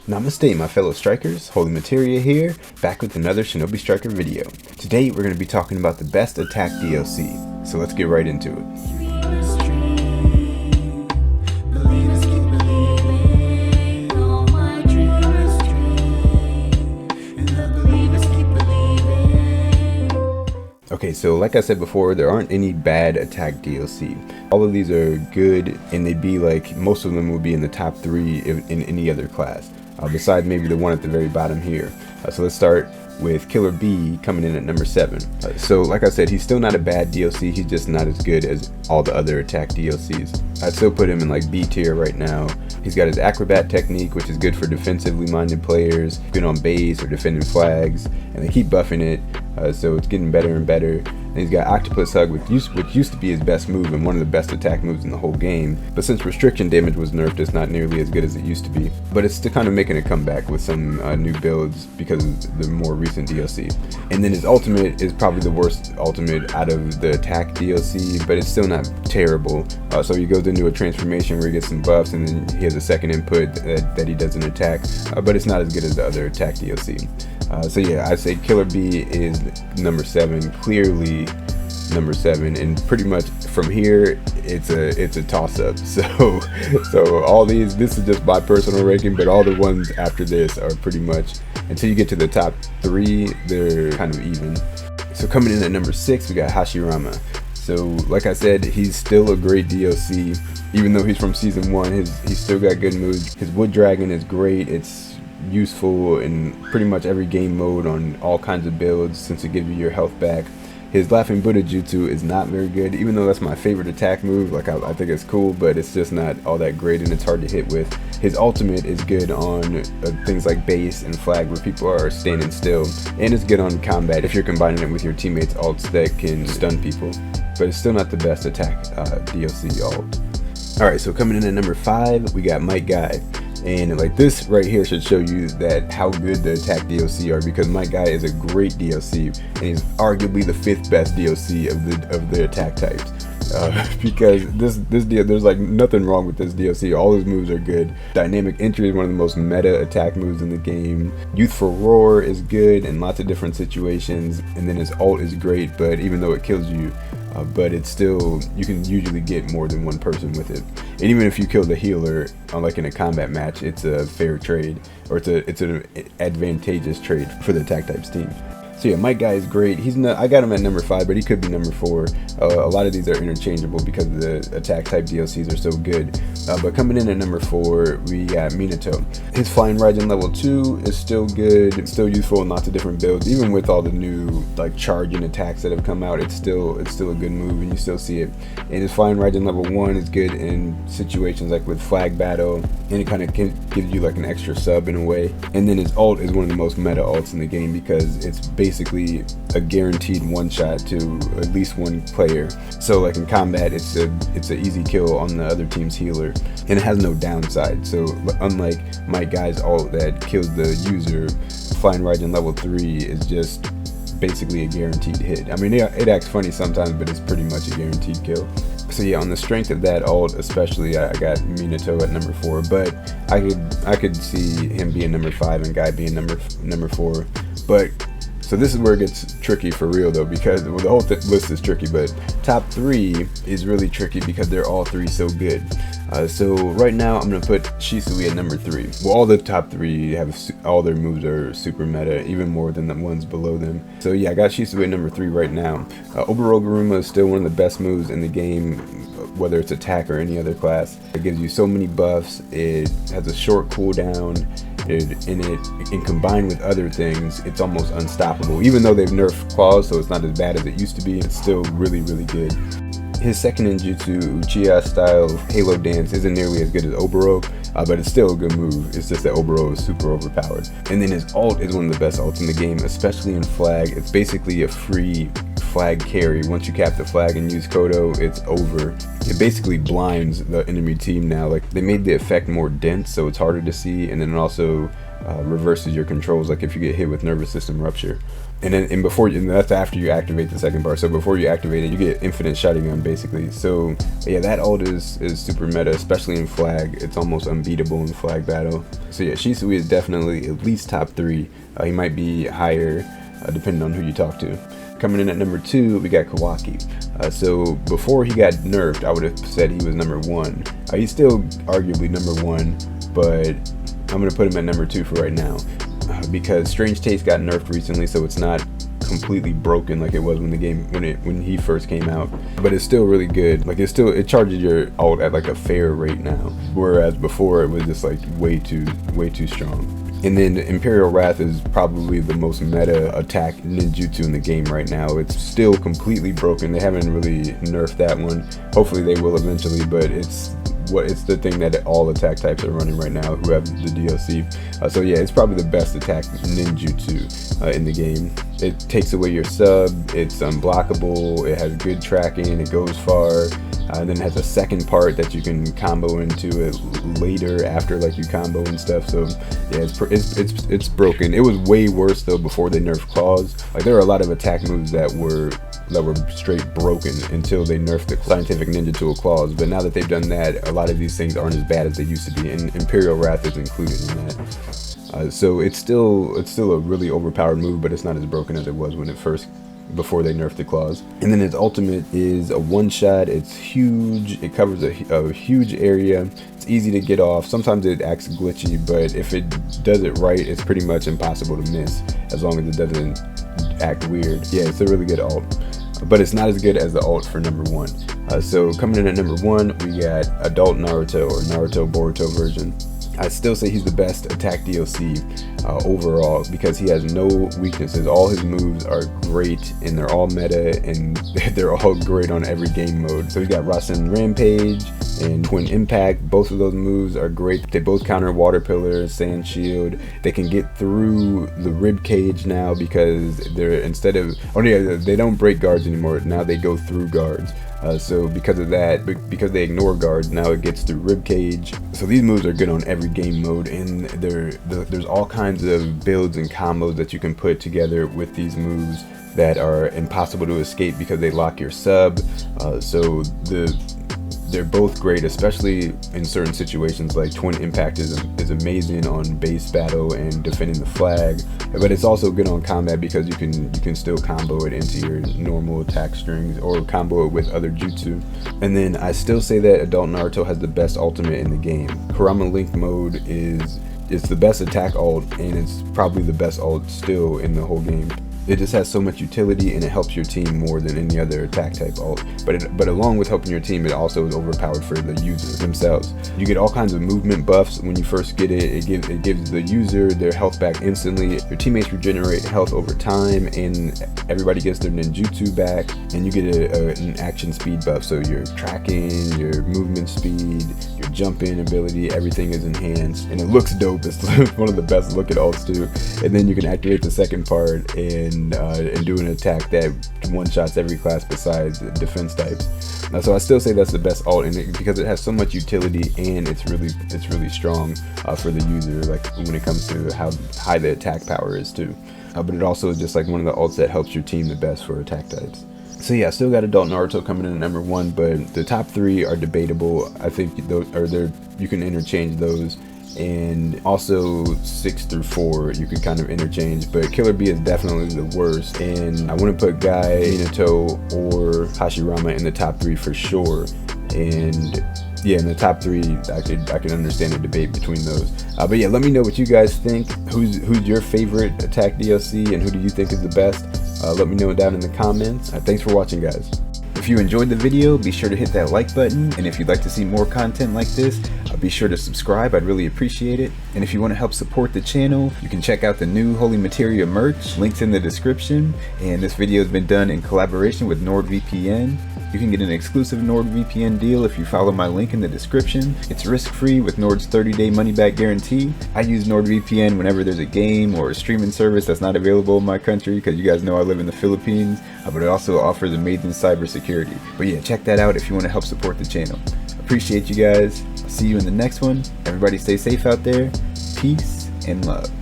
Namaste my fellow strikers, Holy Materia here, back with another Shinobi Striker video. Today we're going to be talking about the best attack DLC, so let's get right into it. Okay, so like I said before, there aren't any bad attack DLC. All of these are good, and they'd be like, most of them will be in the top 3 in any other class, besides maybe the one at the very bottom here. So let's start with Killer B coming in at number 7. So like I said, he's still not a bad DLC, he's just not as good as all the other attack DLCs. I'd still put him in like B tier right now. He's got his acrobat technique, which is good for defensively minded players, good on base or defending flags, and they keep buffing it, so it's getting better and better. And he's got Octopus Hug, which used to be his best move and one of the best attack moves in the whole game, but since restriction damage was nerfed, it's not nearly as good as it used to be. But it's still kind of making a comeback with some new builds because of the more recent DLC. And then his ultimate is probably the worst ultimate out of the attack DLC, but it's still not terrible. So he goes into a transformation where he gets some buffs, and then he has a second input that he doesn't attack, but it's not as good as the other attack DLC. So yeah, I say Killer B is number 7, clearly number 7, and pretty much from here it's a toss-up. So all these, this is just my personal ranking, but all the ones after this are pretty much, until you get to the top 3, they're kind of even. So coming in at number 6, we got Hashirama. So like I said, he's still a great DLC. Even though he's from season 1, he's still got good moves. His Wood Dragon is great. It's useful in pretty much every game mode on all kinds of builds, since it gives you your health back. His Laughing Buddha Jutsu is not very good, even though that's my favorite attack move. Like I think it's cool, but it's just not all that great, and it's hard to hit with. His ultimate is good on things like base and flag where people are standing still, and it's good on combat if you're combining it with your teammates' ults that can stun people. But it's still not the best attack DLC ult. Alright, so coming in at number 5, we got Might Guy. And like this right here should show you that how good the attack DLC are, because Might Guy is a great DLC, and he's arguably the 5th best DLC of the attack types. Because there's like nothing wrong with this DLC. All his moves are good. Dynamic Entry is one of the most meta attack moves in the game. Youthful Roar is good in lots of different situations, and then his ult is great, but even though it kills you, but it's still, you can usually get more than one person with it. And even if you kill the healer, like in a combat match, it's a fair trade, or it's an advantageous trade for the attack types team. So yeah, Might Guy is great. He's not, I got him at number 5, but he could be number 4. A lot of these are interchangeable because the attack type DLCs are so good. But coming in at number 4, we got Minato. His Flying Raijin level 2 is still good. It's still useful in lots of different builds. Even with all the new like charging attacks that have come out, it's still a good move, and you still see it. And his Flying Raijin level 1 is good in situations like with flag battle, and it kind of gives you like an extra sub in a way. And then his ult is one of the most meta ults in the game, because it's basically a guaranteed one-shot to at least one player. So like in combat, it's an easy kill on the other team's healer, and it has no downside. So unlike Might Guy's ult that kills the user, Flying Raijin level 3 is just basically a guaranteed hit. I mean, it acts funny sometimes, but it's pretty much a guaranteed kill. So yeah, on the strength of that ult especially, I got Minato at number 4, but I could see him being number 5 and Guy being number 4. But so this is where it gets tricky for real though, because the whole list is tricky, but top 3 is really tricky because they're all 3 so good. So right now I'm going to put Shisui at number 3. Well, all the top 3 have, all their moves are super meta, even more than the ones below them. So yeah, I got Shisui at number 3 right now. Oberoguruma is still one of the best moves in the game, whether it's attack or any other class. It gives you so many buffs, it has a short cooldown, and combined with other things, it's almost unstoppable. Even though they've nerfed claws, so it's not as bad as it used to be, it's still really, really good. His second ninjutsu, Uchiha style Halo Dance, isn't nearly as good as Obero, but it's still a good move. It's just that Obero is super overpowered. And then his ult is one of the best ults in the game, especially in flag. It's basically a free flag carry. Once you cap the flag and use Kodo, it's over. It basically blinds the enemy team now. Like, they made the effect more dense, so it's harder to see, and then it also reverses your controls, like if you get hit with nervous system rupture. And then and that's after you activate the second part. So before you activate it, you get infinite shotgun basically. So yeah, that ult is super meta, especially in flag. It's almost unbeatable in flag battle. So yeah, Shisui is definitely at least top 3. He might be higher depending on who you talk to. Coming in at number 2, we got Kawaki. So before he got nerfed, I would have said he was number 1. He's still arguably number 1, but I'm gonna put him at number 2 for right now. Because Strange Taste got nerfed recently, so it's not completely broken like it was when he first came out, but it's still really good. Like it charges your ult at like a fair rate now, whereas before it was just like way too strong. And then Imperial Wrath is probably the most meta attack ninjutsu in the game right now. It's still completely broken. They haven't really nerfed that one. Hopefully they will eventually, but it's the thing that all attack types are running right now who have the DLC. So yeah, it's probably the best attack ninjutsu in the game. It takes away your sub, it's unblockable, it has good tracking, it goes far, and then it has a second part that you can combo into it later after like you combo and stuff. So yeah, it's broken. It was way worse though before they nerfed claws. Like there are a lot of attack moves that were straight broken until they nerfed the scientific ninja tool claws, but now that they've done that, a lot of these things aren't as bad as they used to be, and Imperial Wrath is included in that. So it's still a really overpowered move, but it's not as broken as it was before they nerfed the claws. And then its ultimate is a one-shot. It's huge. It covers a huge area. It's easy to get off. Sometimes it acts glitchy, but if it does it right, it's pretty much impossible to miss as long as it doesn't act weird. Yeah, it's a really good ult, but it's not as good as the ult for number 1. So coming in at number 1, we got Adult Naruto, or Naruto Boruto version. I still say he's the best attack DLC overall because he has no weaknesses. All his moves are great and they're all meta and they're all great on every game mode. So we got Rasen Rampage and Twin Impact. Both of those moves are great. They both counter Water Pillar, Sand Shield. They can get through the rib cage now because they don't break guards anymore. Now they go through guards. So because of that, because they ignore guards, now it gets through ribcage. So these moves are good on every game mode, and there's all kinds of builds and combos that you can put together with these moves that are impossible to escape because they lock your sub. So they're both great, especially in certain situations. Like Twin Impact is amazing on base battle and defending the flag, but it's also good on combat because you can still combo it into your normal attack strings or combo it with other jutsu. And then I still say that Adult Naruto has the best ultimate in the game. Kurama Link mode is the best attack ult, and it's probably the best ult still in the whole game. It just has so much utility and it helps your team more than any other attack type ult. But along with helping your team, it also is overpowered for the users themselves. You get all kinds of movement buffs when you first get it. It gives the user their health back instantly. Your teammates regenerate health over time, and everybody gets their ninjutsu back. And you get an action speed buff. So your tracking, your movement speed, your jumping ability, everything is enhanced, and it looks dope. It's one of the best looking ults too. And then you can activate the second part and do an attack that one-shots every class besides defense types. So I still say that's the best ult because it has so much utility and it's really strong for the user, like when it comes to how high the attack power is too. But it also is just like one of the ults that helps your team the best for attack types. So yeah, I still got Adult Naruto coming in at number 1, but the top 3 are debatable. I think you can interchange those. And also 6 through 4 you can kind of interchange, but Killer Bee is definitely the worst, and I wouldn't put Guy, Minato, or Hashirama in the top 3 for sure. And yeah, in the top 3 I could understand a debate between those, but yeah, let me know what you guys think. Who's your favorite attack DLC and who do you think is the best? Let me know down in the comments. Thanks for watching, guys. If you enjoyed the video, be sure to hit that like button, and if you'd like to see more content like this, be sure to subscribe. I'd really appreciate it. And if you want to help support the channel, you can check out the new Holy Materia merch, links in the description. And this video has been done in collaboration with NordVPN. You can get an exclusive NordVPN deal if you follow my link in the description. It's risk-free with Nord's 30-day money-back guarantee. I use NordVPN whenever there's a game or a streaming service that's not available in my country, because you guys know I live in the Philippines, but it also offers amazing cybersecurity. But yeah, check that out if you want to help support the channel. Appreciate you guys. I'll see you in the next one. Everybody stay safe out there. Peace and love.